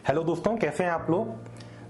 Hello दोस्तों, कैसे हैं आप लोग।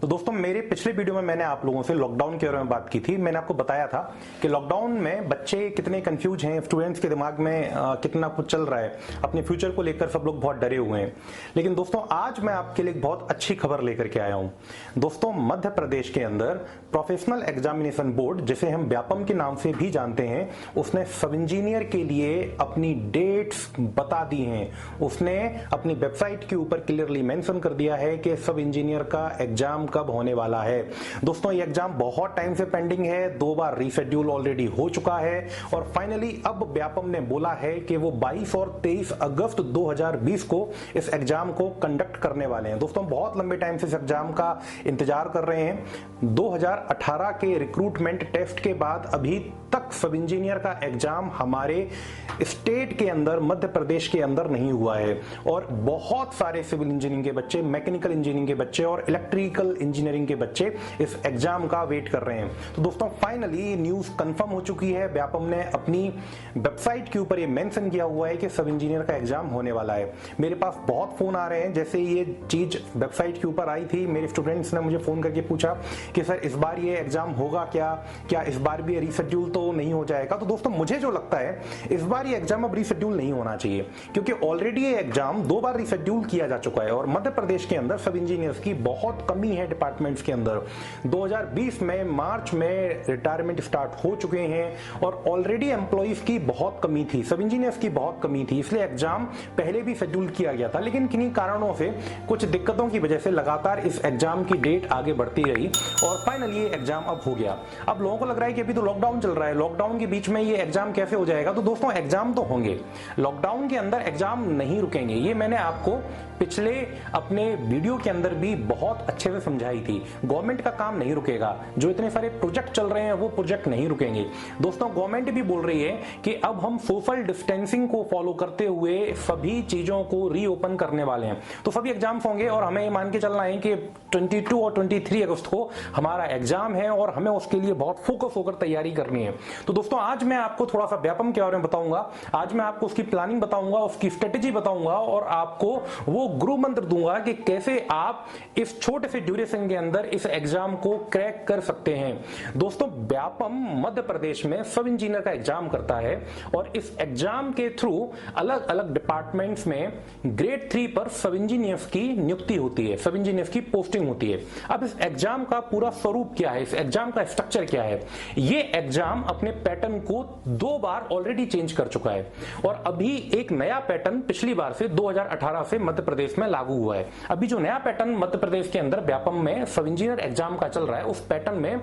तो दोस्तों, मेरे पिछले वीडियो में मैंने आप लोगों से लॉकडाउन के बारे में बात की थी। मैंने आपको बताया था कि लॉकडाउन में बच्चे कितने कंफ्यूज हैं, स्टूडेंट्स के दिमाग में कितना कुछ चल रहा है, अपने फ्यूचर को लेकर सब लोग बहुत डरे हुए हैं। लेकिन दोस्तों, आज मैं आपके लिए एक बहुत अच्छी खबर लेकर के आया हूं। दोस्तों, मध्य प्रदेश के अंदर प्रोफेशनल एग्जामिनेशन बोर्ड, जिसे हम व्यापम के नाम से भी जानते हैं, उसने सब इंजीनियर के लिए अपनी डेट्स बता दी हैं। उसने अपनी वेबसाइट के ऊपर क्लियरली मेंशन कर दिया है कि सब इंजीनियर का एग्जाम कब होने वाला है। दोस्तों, ये एग्जाम बहुत टाइम से पेंडिंग है, 2 बार रीशेड्यूल ऑलरेडी हो चुका है और फाइनली अब व्यापम ने बोला है कि वो 22 और 23 अगस्त 2020 को इस एग्जाम को कंडक्ट करने वाले हैं। दोस्तों, बहुत लंबे टाइम से इस एग्जाम का इंतजार कर रहे हैं। 2018 के रिक्रूटमेंट टेस्ट के बाद अभी तक सब इंजीनियर का एग्जाम हमारे स्टेट के अंदर, मध्य प्रदेश के अंदर नहीं हुआ है और बहुत सारे सिविल इंजीनियरिंग के बच्चे, मैकेनिकल इंजीनियरिंग के बच्चे और इलेक्ट्रिकल इंजीनियरिंग के बच्चे इस एग्जाम का वेट कर रहे हैं। तो दोस्तों, फाइनली न्यूज कंफर्म हो चुकी है। व्यापम ने अपनी वेबसाइट के ऊपर ये मेंशन किया हुआ है कि सब इंजीनियर का एग्जाम होने वाला है। मेरे पास बहुत फोन आ रहे हैं। जैसे ये चीज वेबसाइट के ऊपर आई थी, मेरे स्टूडेंट्स ने मुझे फोन करके पूछा कि सर, इस बार ये एग्जाम होगा क्या इस बार भी रीशेड्यूल तो नहीं हो जाएगा। तो दोस्तों, मुझे जो लगता है, इस बार ये एग्जाम अब रीशेड्यूल नहीं होना चाहिए, क्योंकि ऑलरेडी ये एग्जाम 2 बार रीशेड्यूल किया जा चुका है और मध्य प्रदेश के अंदर सब इंजीनियर्स की बहुत कमी है डिपार्टमेंट्स के अंदर। 2020 में मार्च में रिटायरमेंट स्टार्ट हो चुके हैं और ऑलरेडी एम्प्लॉइज की बहुत कमी थी, सब इंजीनियर्स की बहुत कमी थी, इसलिए एग्जाम पहले भी शेड्यूल किया गया था। लेकिन किन्हीं कारणों से, कुछ दिक्कतों की वजह से लगातार इस एग्जाम की डेट आगे बढ़ती रही और फाइनली ये एग्जाम अब हो गया। अब लोगों को लग रहा है कि अभी तो लॉकडाउन चल रहा है, लॉकडाउन के बीच में ये एग्जाम कैसे हो जाएगा। तो दोस्तों, एग्जाम तो होंगे, लॉकडाउन के अंदर एग्जाम नहीं रुकेंगे। ये मैंने आपको पिछले अपने वीडियो के अंदर भी बहुत अच्छे से समझाई थी। गवर्नमेंट का काम नहीं रुकेगा, जो इतने सारे प्रोजेक्ट चल रहे हैं वो प्रोजेक्ट नहीं रुकेंगे। दोस्तों, गवर्नमेंट भी बोल रही है कि अब हम सोशल डिस्टेंसिंग को फॉलो करते हुए सभी चीजों को रीओपन करने वाले हैं। तो सभी एग्जाम्स होंगे और हमें मान के चलना है कि 22 और 23 अगस्त को हमारा एग्जाम है और हमें उसके लिए बहुत फोकस होकर तैयारी करनी है। तो दोस्तों, आज मैं आपको थोड़ा सा व्यापम के बारे में बताऊंगा, आज मैं आपको उसकी प्लानिंग बताऊंगा, उसकी स्ट्रेटेजी बताऊंगा और आपको वो गुरु मंत्र दूंगा कि कैसे आप इस छोटे से ड्यूरेशन के अंदर इस एग्जाम को क्रैक कर सकते हैं। दोस्तों, व्यापम मध्य प्रदेश में सब इंजीनियर का एग्जाम करता है और इस एग्जाम के थ्रू अलग अलग डिपार्टमेंट्स में ग्रेड 3 पर सब इंजीनियर्स की नियुक्ति होती है, सब इंजीनियर्स की पोस्टिंग होती है। अब इस एग्जाम का पूरा स्वरूप क्या है, इस एग्जाम का स्ट्रक्चर क्या है। ये एग्जाम अपने पैटर्न को 2 बार ऑलरेडी चेंज कर चुका है और अभी एक नया पैटर्न पिछली बार से 2018 से मध्य प्रदेश में लागू हुआ है। अभी जो नया पैटर्न मध्य प्रदेश के अंदर व्यापम में सब इंजीनियर एग्जाम का चल रहा है, उस पैटर्न में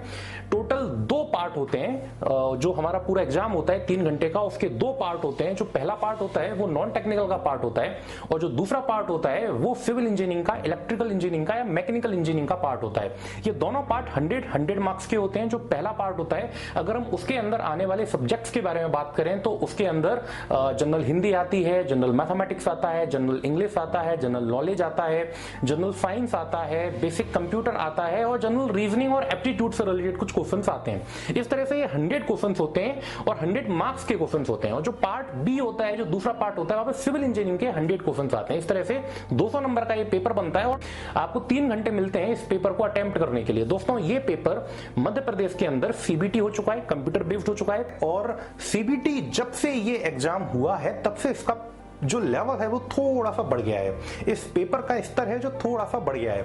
टोटल 2 पार्ट होते हैं। जो हमारा पूरा एग्जाम होता है 3 घंटे का, उसके 2 पार्ट होते हैं। जो पहला पार्ट होता है वो नॉन टेक्निकल का पार्ट होता है और जो दूसरा पार्ट होता है वो सिविल इंजीनियरिंग का, इलेक्ट्रिकल इंजीनियरिंग का या मैकेनिकल इंजीनियरिंग का पार्ट होता है। ये दोनों पार्ट 100 मार्क्स के होते हैं। जो पहला पार्ट होता है, अगर हम उसके अंदर आने वाले सब्जेक्ट्स के बारे में बात करें तो उसके अंदर जनरल हिंदी आती है, जनरल मैथमेटिक्स आता है, जनरल इंग्लिश आता है, जनरल नॉलेज आता है, जनरल साइंस आता है, बेसिक कंप्यूटर आता है और जनरल रीजनिंग और एप्टीट्यूड से रिलेटेड कुछ क्वेश्चंस आते हैं। इस तरह से ये 100 क्वेश्चंस होते हैं और 100 मार्क्स के क्वेश्चंस होते हैं। और जो पार्ट बी होता है, जो दूसरा पार्ट होता है, वहां पे सिविल इंजीनियरिंग के 100 क्वेश्चंस आते हैं। इस तरह से 200 नंबर का ये पेपर बनता है और आपको 3 घंटे मिलते हैं इस पेपर को अटेम्प्ट करने के लिए। दोस्तों, ये पेपर मध्य प्रदेश के अंदर सीबीटी हो चुका है, कंप्यूटर बेस्ड हो चुका है और सीबीटी जब से ये एग्जाम हुआ है तब से इसका जो लेवल है वो थोड़ा सा बढ़ गया है। इस पेपर का स्तर है जो थोड़ा सा बढ़ गया है।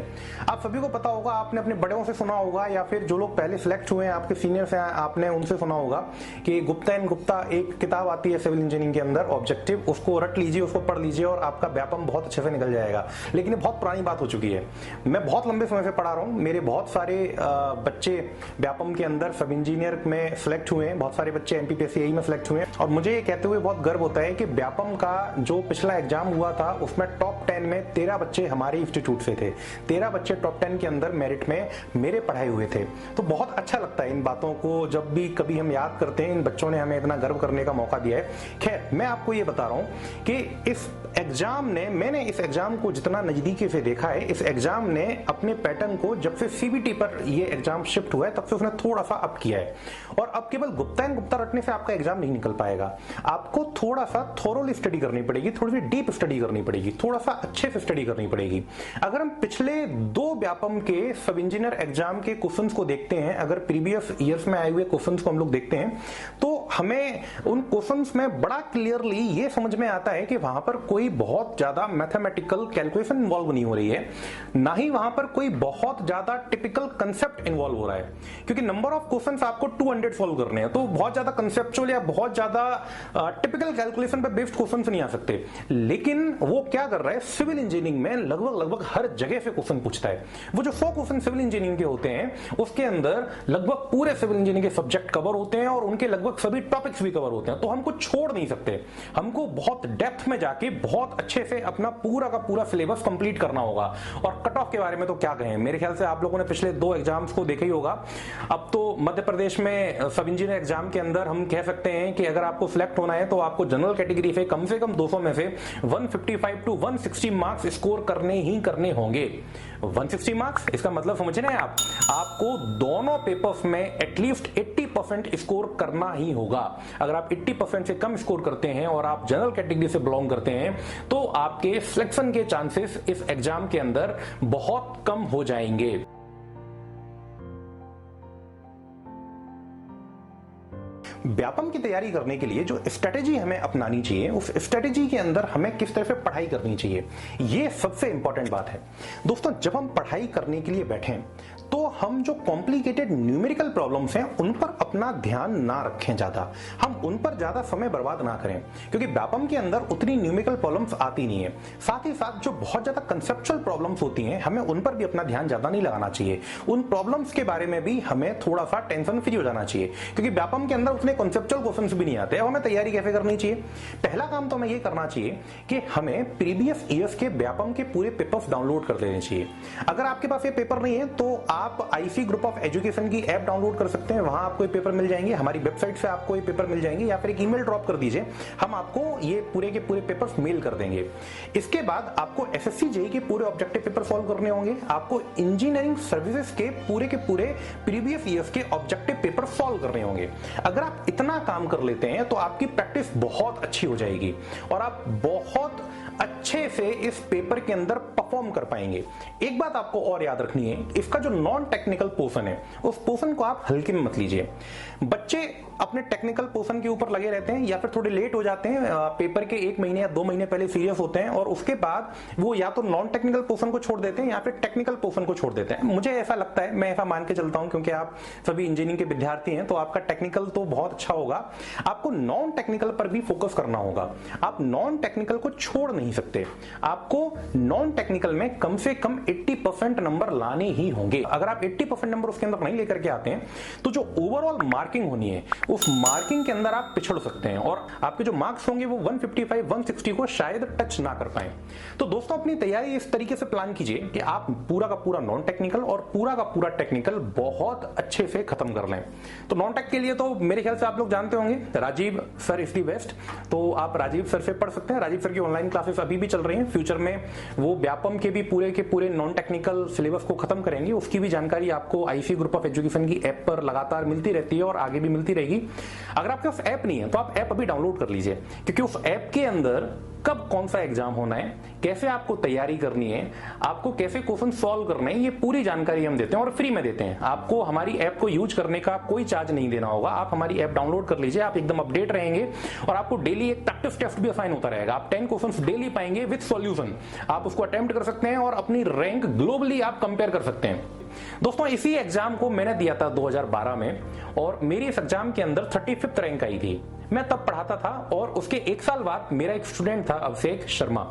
आप सभी को पता होगा, आपने अपने बड़ों से सुना होगा या फिर जो लोग पहले सिलेक्ट हुए हैं, आपके सीनियर्स हैं, आपने उनसे सुना होगा कि गुप्ता एंड गुप्ता एक किताब आती है सिविल इंजीनियरिंग के अंदर, ऑब्जेक्टिव, उसको रट लीजिए, उसको पढ़ लीजिए और आपका व्यापम बहुत अच्छे से निकल जाएगा। लेकिन ये बहुत पुरानी बात हो चुकी है। मैं बहुत लंबे समय से पढ़ा रहा हूँ, मेरे बहुत सारे बच्चे व्यापम के अंदर सब इंजीनियर में सिलेक्ट हुए हैं, बहुत सारे बच्चे एमपीपीएससी में सिलेक्ट हुए हैं और मुझे ये कहते हुए बहुत गर्व होता है कि व्यापम का जो पिछला एग्जाम हुआ था उसमें टॉप 10 में 13 बच्चे हमारे इंस्टीट्यूट से थे। 13 बच्चे टॉप 10 के अंदर मेरिट में मेरे पढ़ाए हुए थे। तो बहुत अच्छा लगता है इन बातों को जब भी कभी हम याद करते हैं, इन बच्चों ने हमें इतना गर्व करने का मौका दिया है। खैर, मैं आपको ये बता रहा हूं कि इस एग्जाम ने, मैंने इस एग्जाम को जितना नजदीकी से देखा है, इस एग्जाम ने अपने पैटर्न को जब से सीबीटी पर ये एग्जाम शिफ्ट हुआ है तब से उसने थोड़ा सा अप किया है। और अब केवल गुप्ता एंड गुप्ता रटने से आपका एग्जाम नहीं निकल पाएगा, आपको थोड़ा सा थोरोली स्टडी करनी पड़ेगी। पड़ेगी, थोड़ी सी डीप स्टडी करनी पड़ेगी, थोड़ा सा अच्छे से स्टडी करनी पड़ेगी। अगर हम पिछले 2 व्यापम के सब इंजीनियर एग्जाम के क्वेश्चंस को देखते हैं, अगर प्रीवियस ईयर्स में आए हुए क्वेश्चंस को हम लोग देखते हैं, तो हमें उन क्वेश्चंस में बड़ा क्लियरली ये समझ में आता है कि वहां पर कोई बहुत ज्यादा मैथमेटिकल कैलकुलेशन इन्वॉल्व नहीं हो रही है, ना ही वहां पर कोई बहुत ज्यादा टिपिकल कंसेप्ट इन्वॉल्व हो रहा है। क्योंकि नंबर ऑफ क्वेश्चंस आपको 200 सॉल्व करने हैं, तो बहुत ज्यादा कंसेप्चुअल या बहुत ज्यादा टिपिकल कैलकुलेशन पे बेस्ड क्वेश्चंस नहीं आ सकते। लेकिन वो क्या कर रहा है, सिविल इंजीनियरिंग में लगभग हर जगह से क्वेश्चन पूछता है। वो जो 100 क्वेश्चन सिविल इंजीनियरिंग के होते हैं, उसके अंदर लगभग पूरे सिविल इंजीनियरिंग के सब्जेक्ट कवर होते हैं और उनके लगभग सभी टॉपिक्स भी कवर होते हैं। तो हमको छोड़ नहीं सकते, हमको बहुत डेप्थ में जाके बहुत अच्छे से अपना पूरा का पूरा सिलेबस कंप्लीट करना होगा। और कट ऑफ के बारे में तो क्या कहें, मेरे ख्याल से आप लोगों ने पिछले 2 एग्जाम्स को देखा ही होगा। अब तो मध्य प्रदेश में सब इंजीनियर एग्जाम के अंदर हम कह सकते हैं कि अगर आपको सिलेक्ट होना है तो आपको जनरल कैटेगरी से कम 200 में से 155 टू 160 मार्क्स स्कोर करने ही करने होंगे। 160 मार्क्स, इसका मतलब समझ रहे हैं आप, आपको दोनों पेपर्स में एटलीस्ट 80% स्कोर करना ही होगा। अगर आप 80% से कम स्कोर करते हैं और आप जनरल कैटेगरी से बिलोंग करते हैं, तो आपके सिलेक्शन के चांसेस इस एग्जाम के अंदर बहुत कम हो जाएंगे। व्यापम की तैयारी करने के लिए जो स्ट्रेटेजी हमें अपनानी चाहिए, उस स्ट्रेटेजी के अंदर हमें किस तरह से पढ़ाई करनी चाहिए, ये सबसे इंपॉर्टेंट बात है। दोस्तों, जब हम पढ़ाई करने के लिए बैठें तो हम जो कॉम्प्लिकेटेड न्यूमेरिकल प्रॉब्लम्स हैं उन पर अपना ध्यान ना रखें, ज्यादा हम उन पर ज्यादा समय बर्बाद ना करें, क्योंकि व्यापम के अंदर उतनी न्यूमेरिकल प्रॉब्लम्स आती नहीं है। साथ ही साथ जो बहुत ज्यादा कंसेप्चुअल प्रॉब्लम्स होती हैं, हमें उन पर भी अपना ध्यान ज्यादा नहीं लगाना चाहिए। उन प्रॉब्लम्स के बारे में भी हमें थोड़ा सा टेंशन फ्री हो जाना चाहिए, क्योंकि व्यापम के अंदर उतने कंसेप्चुअल क्वेश्चंस भी नहीं आते। अब हमें तैयारी कैसे करनी चाहिए? पहला काम तो हमें ये करना चाहिए कि हमें प्रीवियस ईयर्स के व्यापम के पूरे पेपर्स डाउनलोड कर लेने चाहिए। अगर आपके पास ये पेपर नहीं है तो आप आईसी ग्रुप ऑफ एजुकेशन की ऐप डाउनलोड कर सकते हैं, वहां आपको ये पेपर मिल जाएंगे, हमारी वेबसाइट से आपको ये पेपर मिल जाएंगे, या फिर एक ईमेल ड्रॉप कर दीजिए, हम आपको ये पूरे के पूरे पेपर्स मेल कर देंगे। इसके बाद आपको एसएससी जेईई के पूरे ऑब्जेक्टिव पेपर सॉल्व करने होंगे, आपको इंजीनियरिंग सर्विसेज के पूरे प्रीवियस ईयर्स के ऑब्जेक्टिव पेपर सॉल्व करने होंगे। अगर आप इतना काम कर लेते हैं तो आपकी प्रैक्टिस बहुत अच्छी हो जाएगी और आप बहुत अच्छे से इस पेपर के अंदर परफॉर्म कर पाएंगे। एक बात आपको और याद रखनी है, इसका जो नॉन टेक्निकल पोर्शन है, उस पोर्शन को आप हल्के में मत लीजिए। बच्चे अपने टेक्निकल पोर्शन के ऊपर लगे रहते हैं या फिर थोड़े लेट हो जाते हैं, पेपर के 1 महीने या 2 महीने पहले सीरियस होते हैं और उसके बाद वो या तो नॉन टेक्निकल पोर्शन को छोड़ देते हैं या फिर टेक्निकल पोर्शन को छोड़ देते हैं। मुझे ऐसा लगता है, मैं ऐसा मान के चलता हूं, क्योंकि आप सभी इंजीनियरिंग के विद्यार्थी हैं, तो आपका टेक्निकल तो बहुत अच्छा होगा, आपको नॉन टेक्निकल पर भी फोकस करना होगा। आप नॉन टेक्निकल को छोड़ नहीं सकते, आपको नॉन टेक्निकल में कम से कम 80% नंबर लाने ही होंगे। अगर आप 80% नंबर उसके अंदर नहीं लेकर के आते हैं तो जो ओवरऑल मार्किंग होनी है, उस मार्किंग के अंदर आप पिछड़ सकते हैं और आपके जो मार्क्स होंगे वो 155, 160 को शायद टच ना कर पाए। तो दोस्तों, अपनी तैयारी इस तरीके से प्लान कीजिए कि आप पूरा का पूरा नॉन टेक्निकल और पूरा का पूरा टेक्निकल बहुत अच्छे से खत्म कर लें। तो नॉन टेक के लिए तो मेरे ख्याल से आप लोग जानते होंगे, Rajiv sir is the best, तो आप राजीव सर से पढ़ सकते हैं। राजीव सर की ऑनलाइन क्लासेस अभी भी चल रही हैं, फ्यूचर में वो व्यापम के भी पूरे नॉन टेक्निकल सिलेबस को खत्म करेंगे। उसकी भी जानकारी आपको आईसी ग्रुप ऑफ एजुकेशन की ऐप पर लगातार मिलती रहती है और आगे भी मिलती रहेगी। अगर आपके पास ऐप नहीं है तो आप ऐप अभी डाउनलोड कर लीजिए, क्योंकि उस ऐप के अंदर कब कौन सा एग्जाम होना है, कैसे आपको तैयारी करनी है, आपको कैसे क्वेश्चन सॉल्व करने हैं, ये पूरी जानकारी हम देते हैं और फ्री में देते हैं। आपको हमारी ऐप को यूज करने का कोई चार्ज नहीं देना होगा। आप हमारी ऐप डाउनलोड कर लीजिए, आप एकदम अपडेट रहेंगे और आपको डेली एक प्रैक्टिस टेस्ट भी असाइन होता रहेगा। आप 10 क्वेश्चंस डेली पाएंगे विद सॉल्यूशन, आप उसको अटेम्प्ट कर सकते हैं और अपनी रैंक ग्लोबली आप कंपेयर कर सकते हैं। दोस्तों, इसी एग्जाम को मैंने दिया था 2012 में और मेरी इस एग्जाम के अंदर 35th रैंक आई थी। मैं तब पढ़ाता था और उसके 1 साल बाद मेरा एक स्टूडेंट था अभिषेक शर्मा,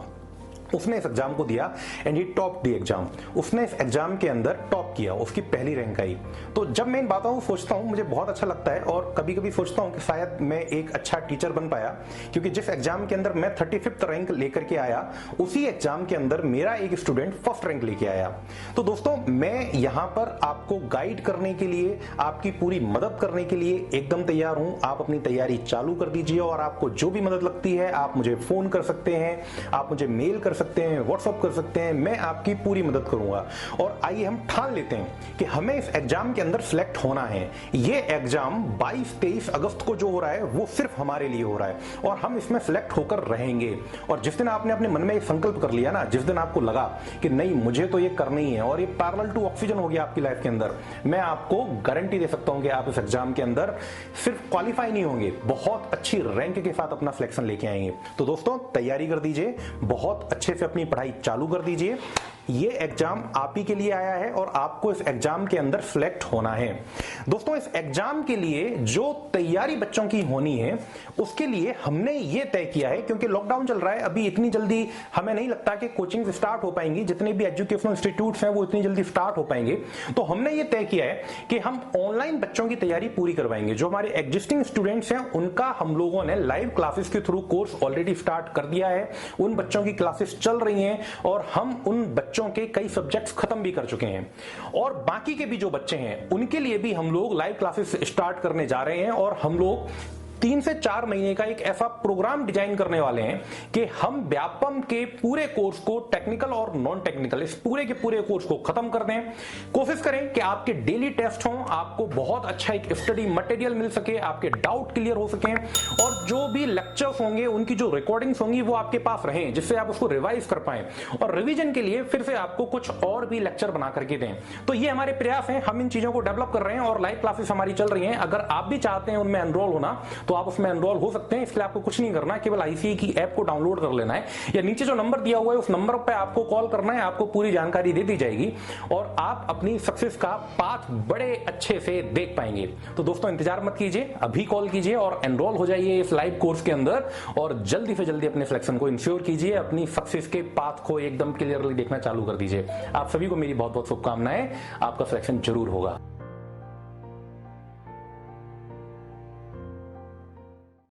उसने इस एग्जाम को दिया and he top the exam. उसने इस एग्जाम के अंदर टॉप किया, उसकी पहली रैंक आई। तो जब मैं इन बातों को सोचता हूं मुझे बहुत अच्छा लगता है और कभी कभी सोचता हूं कि शायद मैं एक अच्छा टीचर बन पाया, क्योंकि जिस एग्जाम के अंदर मैं 35th रैंक लेकर के आया, उसी एग्जाम के अंदर मेरा एक स्टूडेंट 1st रैंक लेके आया। तो दोस्तों, मैं यहां पर आपको गाइड करने के लिए, आपकी पूरी मदद करने के लिए एकदम तैयार हूं। आप अपनी तैयारी चालू कर दीजिए और आपको जो भी मदद लगती है आप मुझे फोन कर सकते हैं, आप मुझे मेल कर सकते सकते हैं, व्हाट्सअप कर सकते हैं, मैं आपकी पूरी मदद करूंगा। और आइए हम ठान लेते हैं कि हमें इस एग्जाम के अंदर सिलेक्ट होना है। ये एग्जाम 22-23 अगस्त को जो हो रहा है वो सिर्फ हमारे लिए हो रहा है और हम इसमें सिलेक्ट होकर रहेंगे। और जिस दिन आपने अपने मन में एक संकल्प कर लिया ना, जिस दिन आपको लगा कि नहीं मुझे तो ये करना ही है और ये पैरेलल टू ऑक्सीजन हो गया आपकी लाइफ के अंदर, मैं आपको गारंटी दे सकता हूं कि आप इस एग्जाम के अंदर सिर्फ क्वालिफाई नहीं होंगे, बहुत अच्छी रैंक के साथ अपना सिलेक्शन लेके आएंगे। तो दोस्तों तैयारी कर दीजिए, बहुत अच्छे से अपनी पढ़ाई चालू कर दीजिए। ये एग्जाम आप ही के लिए आया है और आपको इस एग्जाम के अंदर सिलेक्ट होना है। दोस्तों इस एग्जाम के लिए जो तैयारी बच्चों की होनी है उसके लिए हमने ये तय किया है, क्योंकि लॉकडाउन चल रहा है, अभी इतनी जल्दी हमें नहीं लगता कि कोचिंग स्टार्ट हो पाएंगी, जितने भी एजुकेशनल इंस्टीट्यूट्स हैं वो इतनी जल्दी स्टार्ट हो पाएंगे। तो हमने ये तय किया है कि हम ऑनलाइन बच्चों की तैयारी पूरी करवाएंगे। जो हमारे एग्जिस्टिंग स्टूडेंट्स हैं उनका हम लोगों ने लाइव क्लासेस के थ्रू कोर्स ऑलरेडी स्टार्ट कर दिया है, उन बच्चों की क्लासेस चल रही हैं और हम उन बच्चों के कई सब्जेक्ट्स खत्म भी कर चुके हैं। और बाकी के भी जो बच्चे हैं उनके लिए भी हम लोग लाइव क्लासेस स्टार्ट करने जा रहे हैं और हम लोग 3 से 4 महीने का एक ऐसा प्रोग्राम डिजाइन करने वाले हैं कि हम व्यापम के पूरे कोर्स को, टेक्निकल और नॉन टेक्निकल, इस पूरे के पूरे कोर्स को खत्म कर दें। कोशिश करें कि आपके डेली टेस्ट हों, आपको बहुत अच्छा एक स्टडी मटेरियल मिल सके, आपके डाउट क्लियर हो सके और जो भी लेक्चर्स होंगे उनकी जो रिकॉर्डिंग्स होंगी वो आपके पास रहें, जिससे आप उसको रिवाइज कर पाएं और रिवीजन के लिए फिर से आपको कुछ और भी लेक्चर बना करके दें। तो ये हमारे प्रयास हैं, हम इन चीजों को डेवलप कर रहे हैं और लाइव क्लासेस हमारी चल रही हैं। अगर आप भी चाहते हैं उनमें एनरोल होना तो आप उसमें एनरोल हो सकते हैं। इसके लिए आपको कुछ नहीं करना है, केवल आईसीए की ऐप को डाउनलोड कर लेना है या नीचे जो नंबर दिया हुआ है उस नंबर पे आपको कॉल करना है, आपको पूरी जानकारी दे दी जाएगी और आप अपनी सक्सेस का पाथ बड़े अच्छे से देख पाएंगे। तो दोस्तों इंतजार मत कीजिए, अभी कॉल कीजिए और एनरोल हो जाइए इस लाइव कोर्स के अंदर और जल्दी से जल्दी अपने सिलेक्शन को इंश्योर कीजिए, अपनी सक्सेस के पाथ को एकदम क्लियरली देखना चालू कर दीजिए। आप सभी को मेरी बहुत बहुत शुभकामनाएं, आपका सिलेक्शन जरूर होगा।